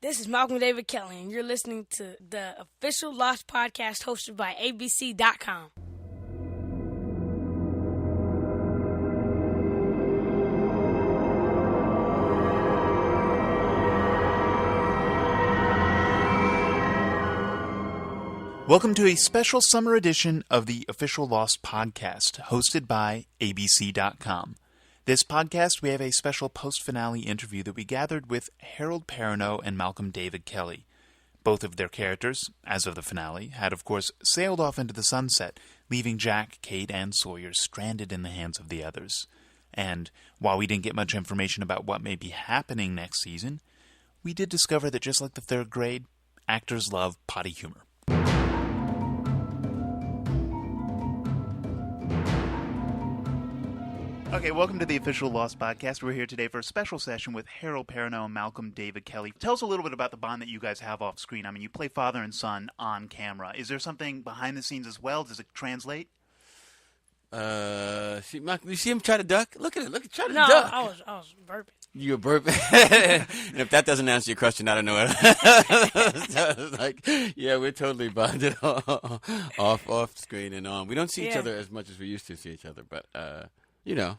This is Malcolm David Kelly, and you're listening to the official Lost podcast hosted by ABC.com. Welcome to a special summer edition of the Official Lost podcast, hosted by ABC.com. This podcast, we have a special post-finale interview that we gathered with Harold Perrineau and Malcolm David Kelly. Both of their characters, as of the finale, had of course sailed off into the sunset, leaving Jack, Kate, and Sawyer stranded in the hands of the others. And while we didn't get much information about what may be happening next season, we did discover that just like the third grade, actors love potty humor. Okay, welcome to the Official Lost podcast. We're here today for a special session with Harold Perrineau and Malcolm David Kelly. Tell us a little bit about the bond that you guys have off screen. I mean, you play father and son on camera. Is there something behind the scenes as well? Does it translate? Malcolm, you see him try to duck? Look at it. Try to No, duck. I was burping. You were burping. And if that doesn't answer your question, I don't know what. Like, yeah, we're totally bonded off screen and on. We don't see each other as much as we used to see each other, but you know,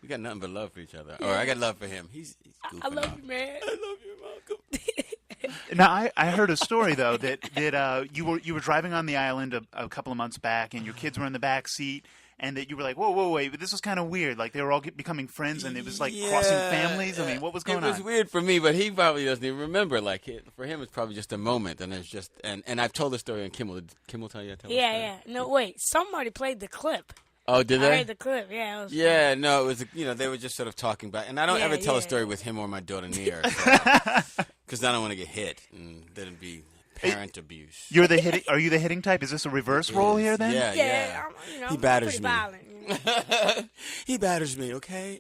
we got nothing but love for each other. Or I got love for him. He's goofing I love off. you, man. I love you, Malcolm. Now, I heard a story though that you were driving on the island a couple of months back, and your kids were in the back seat, and that you were like, whoa, wait, but this was kind of weird. Like they were all becoming friends, and it was like crossing families. I mean, what was going on? It was weird for me, but he probably doesn't even remember. Like for him, it's probably just a moment, and it's just and I've told the story on Kimmel. Did Kimmel tell you I told the story? Yeah. No, wait. Somebody played the clip. Oh, did I they? heard the clip. Yeah. It was Yeah, no, it was, they were just sort of talking back. And I don't ever tell a story with him or my daughter near. Because I don't want to get hit. And then it'd be parent abuse. You're the hitting. Are you the hitting type? Is this a reverse role here then? Yeah. I'm He batters pretty me. violent. He batters me, okay?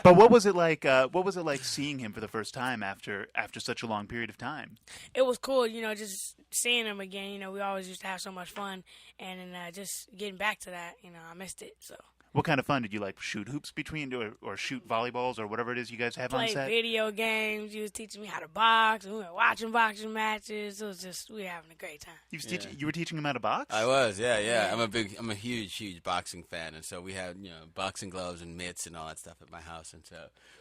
But what was it like? What was it like seeing him for the first time after such a long period of time? It was cool, just seeing him again. We always used to have so much fun, and then just getting back to that, I missed it. So What kind of fun did you like? Shoot hoops between, or shoot volleyballs, or whatever it is you guys have on play set? video games. You was teaching me how to box. We were watching boxing matches. It was just we were having a great time. You were teaching him how to box? I was, yeah. I'm a huge boxing fan. And so we had, boxing gloves and mitts and all that stuff at my house. And so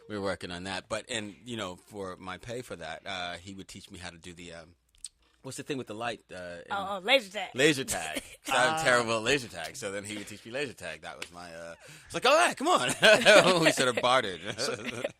we were working on that. But, for my pay for that, he would teach me how to do the, what's the thing with the light? Laser tag. Laser tag. I'm terrible at laser tag. So then he would teach me laser tag. That was my, it's like, all right, come on. We sort of bartered.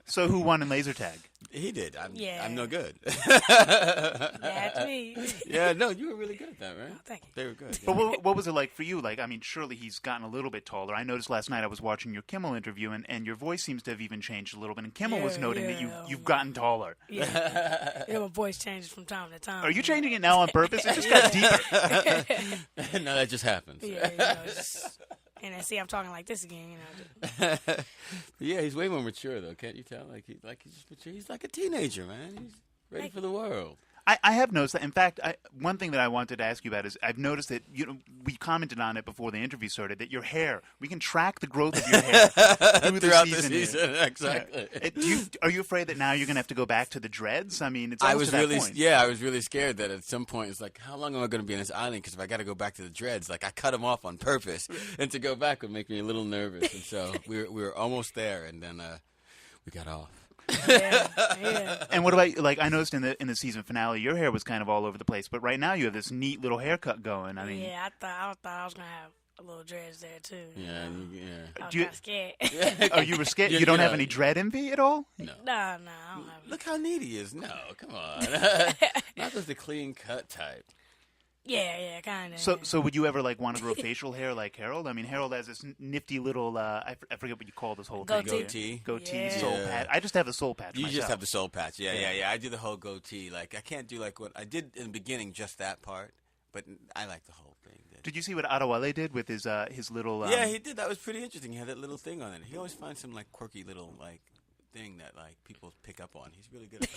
So who won in laser tag? He did. I'm no good. That's me. Yeah, no, you were really good at that, right? Oh, thank you. They were good. But what was it like for you? Like, I mean, surely he's gotten a little bit taller. I noticed last night I was watching your Kimmel interview, and your voice seems to have even changed a little bit. And Kimmel was noting that you've gotten taller. Yeah. My voice changes from time to time. Are you changing it now on purpose? It just got deeper. No, that just happens. Yeah, and then see, I'm talking like this again. Yeah, he's way more mature though. Can't you tell? Like he's mature. He's like a teenager, man. He's ready for the world. I have noticed that. In fact, one thing that I wanted to ask you about is I've noticed that we commented on it before the interview started that your hair, we can track the growth of your hair throughout the season. Exactly. Are you afraid that now you're going to have to go back to the dreads? I mean, it's I almost was to that point. I was really scared that at some point it's like, how long am I going to be on this island? Because if I got to go back to the dreads, like I cut them off on purpose, and to go back would make me a little nervous. And so we were almost there, and then we got off. Yeah. And what about, like, I noticed in the season finale, your hair was kind of all over the place, but right now you have this neat little haircut going. I mean, I thought I was gonna have a little dreads there too. Yeah. I was kind of scared. Oh, you were scared? You don't have any dread envy at all? No. No, I don't have it. Look how neat he is. No, come on. Not just the clean cut type. Yeah, kind of. So would you ever want to grow facial hair like Harold? I mean, Harold has this nifty little I forget what you call this whole thing. Goatee, Yeah. soul patch. I just have the soul patch. You myself. just have the soul patch. Yeah. I do the whole goatee. Like I can't do like what I did in the beginning, just that part. But I like the whole thing. Did you see what Adewale did with his little? Yeah, he did. That was pretty interesting. He had that little thing on it. He always finds some quirky little thing that people pick up on. He's really good at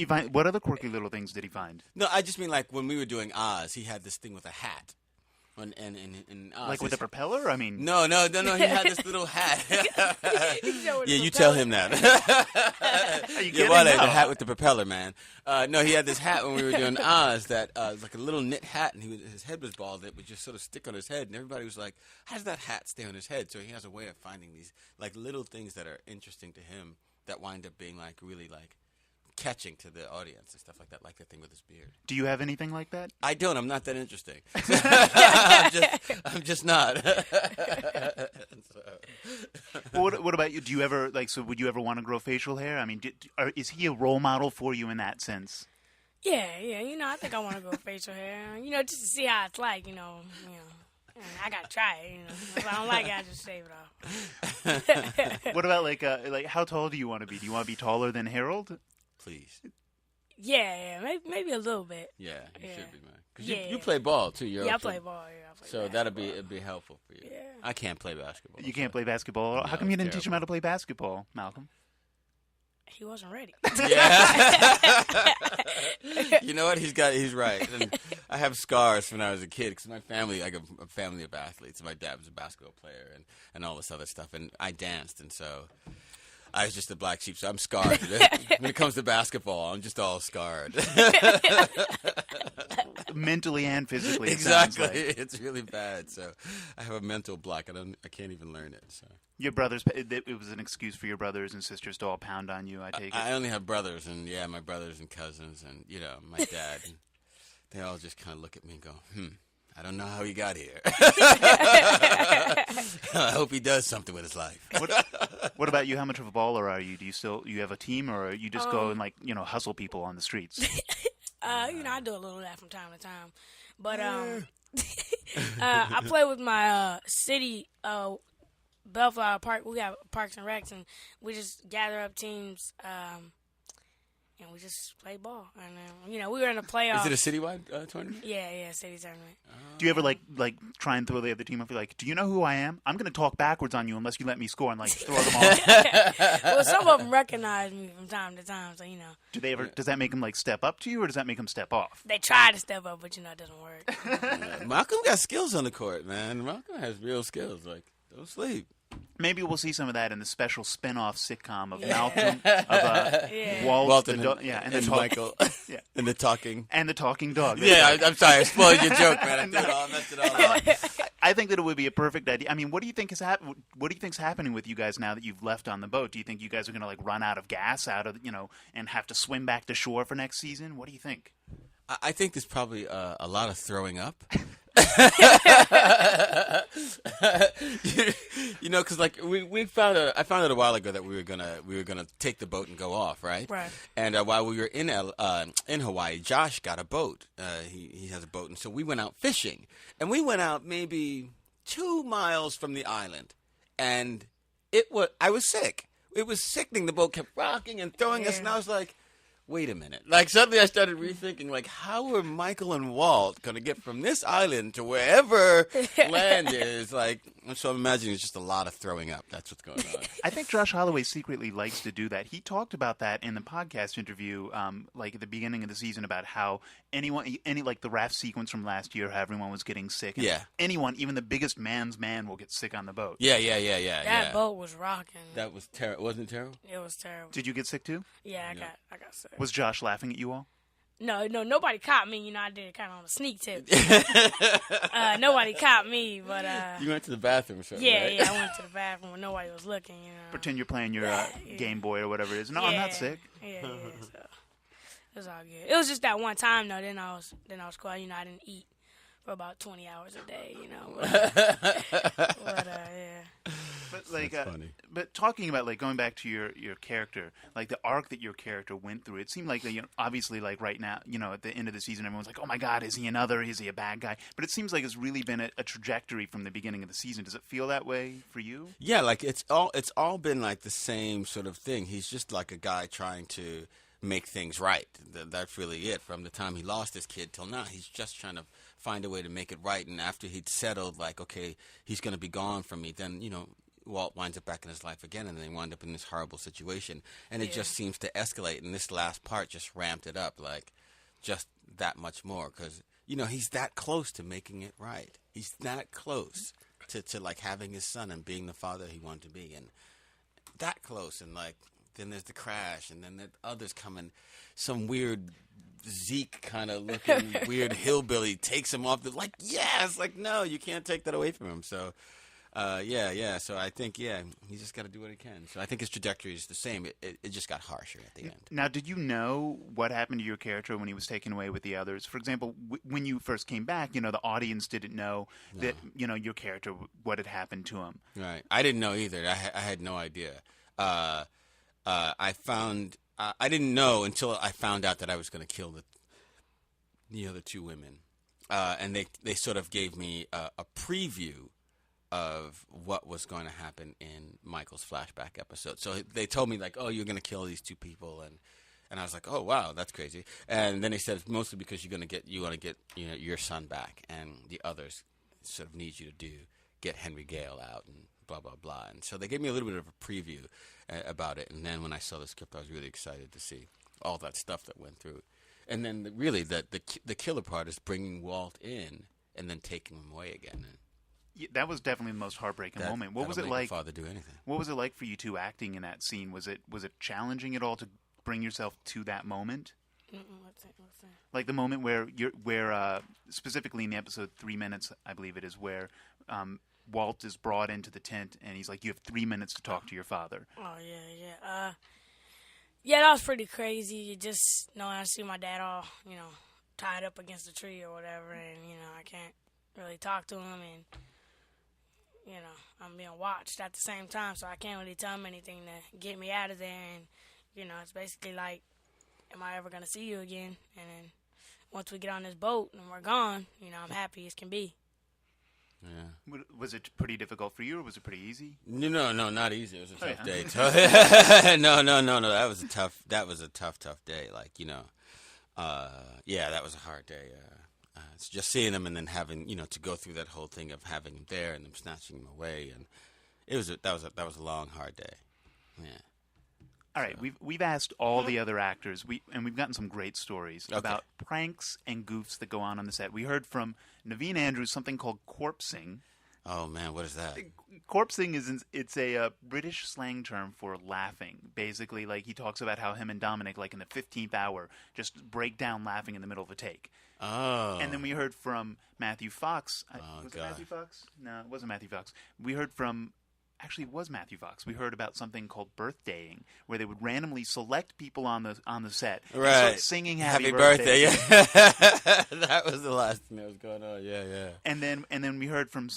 that. What other quirky little things did he find? No, I just mean when we were doing Oz, he had this thing with a hat. And Like with a propeller? I mean, no. He had this little hat. Yeah, You tell him that. are you Yeah, kidding? well, No. the hat with the propeller, man. No, he had this hat when we were doing Oz that was like a little knit hat, and his head was bald. It would just sort of stick on his head, and everybody was like, "How does that hat stay on his head?" So he has a way of finding these like little things that are interesting to him that wind up being like really like catching to the audience and stuff like that thing with his beard. Do you have anything like that? I don't. I'm not that interesting. I'm just not. Well, what about you? Do you ever so? Would you ever want to grow facial hair? I mean, is he a role model for you in that sense? Yeah. I think I want to grow facial hair. Just to see how it's like. I gotta try it. If I don't like it, I just shave it off. What about like how tall do you want to be? Do you want to be taller than Harold? Please. Yeah, maybe a little bit. Yeah, you should be, man. Because Yeah. you play ball too. Yeah, I play ball. Yeah, I play So basketball. it'd be helpful for you. Yeah. I can't play basketball. You can't play basketball. How No, come you didn't it's teach him how to play basketball, Malcolm? He wasn't ready. Yeah. You know what? He's right. And I have scars from when I was a kid because my family, I got a family of athletes. My dad was a basketball player and all this other stuff. And I danced, and so I was just a black sheep. So I'm scarred. When it comes to basketball, I'm just all scarred. Mentally and physically. It Exactly. sounds like. It's really bad. So I have a mental block. I can't even learn it. So Your brothers. It was an excuse for your brothers and sisters to all pound on you. I take it. I only have brothers, and my brothers and cousins, and my dad. And they all just kind of look at me and go, I don't know how he got here. I hope he does something with his life. What about you? How much of a baller are you? Do you have a team, or you just go and hustle people on the streets? I do a little of that from time to time. But I play with my city Bellflower Park. We got Parks and Recs, and we just gather up teams and we just play ball. And we were in the playoffs. Is it a citywide tournament? Yeah, city tournament. Do you ever like try and throw the other team off? You're like, do you know who I am? I'm going to talk backwards on you unless you let me score and throw them off. Well, some of them recognize me from time to time, so Do they ever? Does that make them step up to you, or does that make them step off? they try to step up, but it doesn't work. Malcolm got skills on the court, man. Malcolm has real skills. Don't sleep. Maybe we'll see some of that in the special spin-off sitcom of Malcolm, of Walt, Walton and the Michael, yeah, and the talking. and the talking dog. Yeah, I'm sorry, I spoiled your joke, man. I messed it all up. I think that it would be a perfect idea. I mean, what do you think is What do you think's happening with you guys now that you've left on the boat? Do you think you guys are going to run out of gas and have to swim back to shore for next season? What do you think? I think there's probably a lot of throwing up. Because I found out a while ago that we were gonna take the boat and go off, right? Right. And while we were in Hawaii, Josh got a boat. He has a boat, and so we went out fishing, and we went out maybe 2 miles from the island, and I was sick. It was sickening. The boat kept rocking and throwing us, and I was like, wait a minute. Suddenly I started rethinking, how are Michael and Walt going to get from this island to wherever land is? So I'm imagining it's just a lot of throwing up. That's what's going on. I think Josh Holloway secretly likes to do that. He talked about that in the podcast interview, at the beginning of the season, about how the raft sequence from last year, how everyone was getting sick. And Yeah. anyone, even the biggest man's man, will get sick on the boat. Yeah. That boat was rocking. That was terrible. Wasn't it terrible? It was terrible. Did you get sick too? Yeah, I got sick. Was Josh laughing at you all? No, nobody caught me. I did it kind of on a sneak tip. Nobody caught me, but You went to the bathroom or something, yeah, right? yeah, I went to the bathroom when nobody was looking. Pretend you're playing your Game Boy or whatever it is. No, I'm not sick. Yeah. So it was all good. It was just that one time though. Then I was cool. I didn't eat for about 20 hours a day. But yeah. But That's funny. But talking about going back to your character, the arc that your character went through, it seemed like obviously right now, at the end of the season, everyone's like, oh my God, is he another? Is he a bad guy? But it seems like it's really been a trajectory from the beginning of the season. Does it feel that way for you? Yeah, it's all been the same sort of thing. He's just like a guy trying to make things right. That's really it. From the time he lost his kid till now, he's just trying to find a way to make it right. And after he'd settled, okay, he's going to be gone from me, then Walt winds up back in his life again, and they wind up in this horrible situation, and it just seems to escalate. And this last part just ramped it up, just that much more, because he's that close to making it right. He's that close to like having his son and being the father he wanted to be, and that close. And like then there's the crash, and then the others come, some weird Zeke kind of looking weird hillbilly takes him off. Like, yes, like no, you can't take that away from him. So. Yeah. So I think, he's just got to do what he can. So I think his trajectory is the same. It just got harsher at the end. Now, did you know what happened to your character when he was taken away with the others? For example, when you first came back, the audience didn't know that, your character, what had happened to him. Right. I didn't know either. I had no idea. I didn't know until I found out that I was going to kill the other two women. And they sort of gave me a preview of what was going to happen in Michael's flashback episode. So they told me like, oh, you're going to kill these two people, and I was like, oh wow, that's crazy. And then they said it's mostly because you want to get your son back, and the others sort of need you to get Henry Gale out and blah blah blah. And so they gave me a little bit of a preview about it. And then when I saw the script, I was really excited to see all that stuff that went through. And then the killer part is bringing Walt in and then taking him away again. Yeah, that was definitely the most heartbreaking moment. What was it like? Father do anything. What was it like for you two acting in that scene? Was it challenging at all to bring yourself to that moment? What's that? Like the moment where specifically in the episode 3 minutes, I believe it is, where Walt is brought into the tent and he's like, "You have 3 minutes to talk to your father." Oh yeah. Yeah, that was pretty crazy. You just I see my dad all tied up against a tree or whatever, and I can't really talk to him, and I'm being watched at the same time, so I can't really tell him anything to get me out of there. And it's basically like, am I ever gonna see you again? And then once we get on this boat and we're gone, I'm happy as can be. Yeah. Was it pretty difficult for you, or was it pretty easy? No, not easy. It was a tough day. No. That was a tough day. Like that was a hard day. It's just seeing him and then having to go through that whole thing of having him there and them snatching him away, and that was a long hard day. Yeah. All right, we've asked all the other actors, we've gotten some great stories about pranks and goofs that go on the set. We heard from Naveen Andrews something called corpsing. Oh man, what is that? Corpsing it's a British slang term for laughing. Basically, like he talks about how him and Dominic, like in the 15th hour, just break down laughing in the middle of a take. Oh. And then we heard from Matthew Fox. Was it Matthew Fox? No, it wasn't Matthew Fox. We heard from... Actually, it was Matthew Fox. We heard about something called birthdaying, where they would randomly select people on the set, and start singing "Happy Birthday." Yeah, that was the last thing that was going on. Yeah. And then we heard from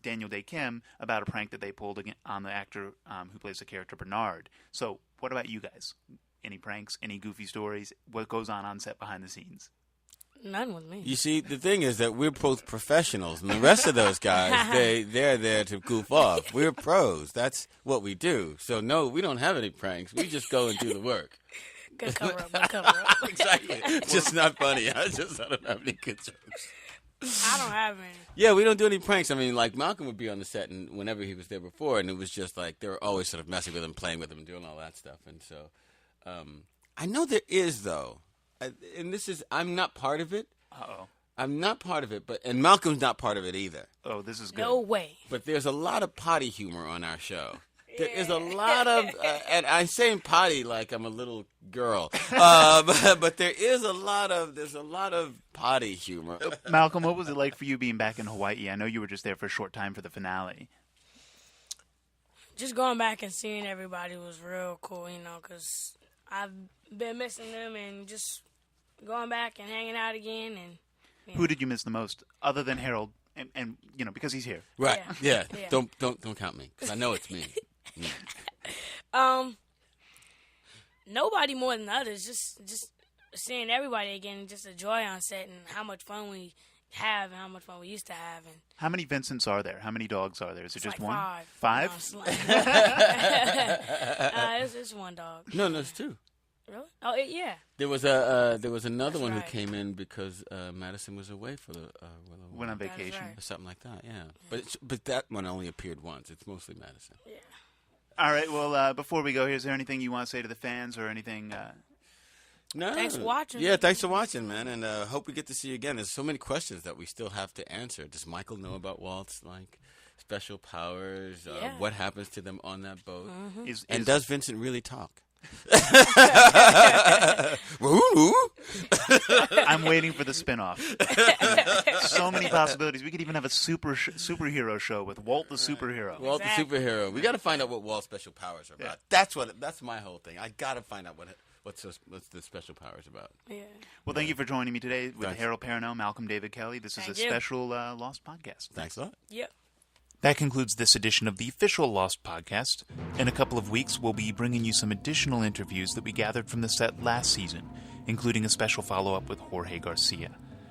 Daniel Day Kim about a prank that they pulled on the actor who plays the character Bernard. So, what about you guys? Any pranks? Any goofy stories? What goes on set behind the scenes? None with me. You see, the thing is that we're both professionals, and the rest of those guys, they're there to goof off. We're pros. That's what we do. So, no, we don't have any pranks. We just go and do the work. Good cover up. Exactly. Just not funny. I don't have any good jokes. I don't have any. Yeah, we don't do any pranks. I mean, like, Malcolm would be on the set and whenever he was there before, and it was just like they were always sort of messing with him, playing with him, and doing all that stuff. And so I know there is, though. And I'm not part of it. Uh-oh. I'm not part of it, and Malcolm's not part of it either. Oh, this is good. No way. But there's a lot of potty humor on our show. There is a lot of, and I'm saying potty like I'm a little girl, but there's a lot of potty humor. Malcolm, what was it like for you being back in Hawaii? I know you were just there for a short time for the finale. Just going back and seeing everybody was real cool, because I've been missing them, and just going back and hanging out again. And who did you miss the most, other than Harold? And because he's here, right? Yeah. Don't count me, because I know it's me. Nobody more than others. Just seeing everybody again, just a joy on set, and how much fun we have, and how much fun we used to have. And how many Vincents are there? How many dogs are there? Is it just like one? 5? 5? No, it's one dog. No, it's 2. Really? Oh, yeah. There was another That's one right. who came in because Madison was away for went on vacation right. or something like that. Yeah, but that one only appeared once. It's mostly Madison. Yeah. All right. Well, before we go here, is there anything you want to say to the fans, or anything? No. Thanks for watching. Yeah, thanks for watching, man, and hope we get to see you again. There's so many questions that we still have to answer. Does Michael know about Walt's special powers? Yeah. What happens to them on that boat? Mm-hmm. And does Vincent really talk? I'm waiting for the spinoff. So many possibilities. We could even have a superhero show with Walt the superhero. Walt Exactly. the superhero. We got to find out what Walt's special powers are about. That's my whole thing. I got to find out what's the special powers about. Yeah. Well, thank you for joining me today with Thanks. Harold Perrineau, Malcolm David Kelly. This is Thank a you. special Lost podcast. Thanks a lot. Yep. That concludes this edition of the official Lost podcast. In a couple of weeks, we'll be bringing you some additional interviews that we gathered from the set last season, including a special follow-up with Jorge Garcia.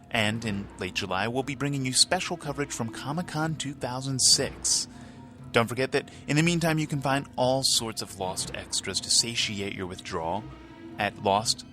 And in late July, we'll be bringing you special coverage from Comic-Con 2006. Don't forget that in the meantime, you can find all sorts of Lost extras to satiate your withdrawal at lost.abc.com.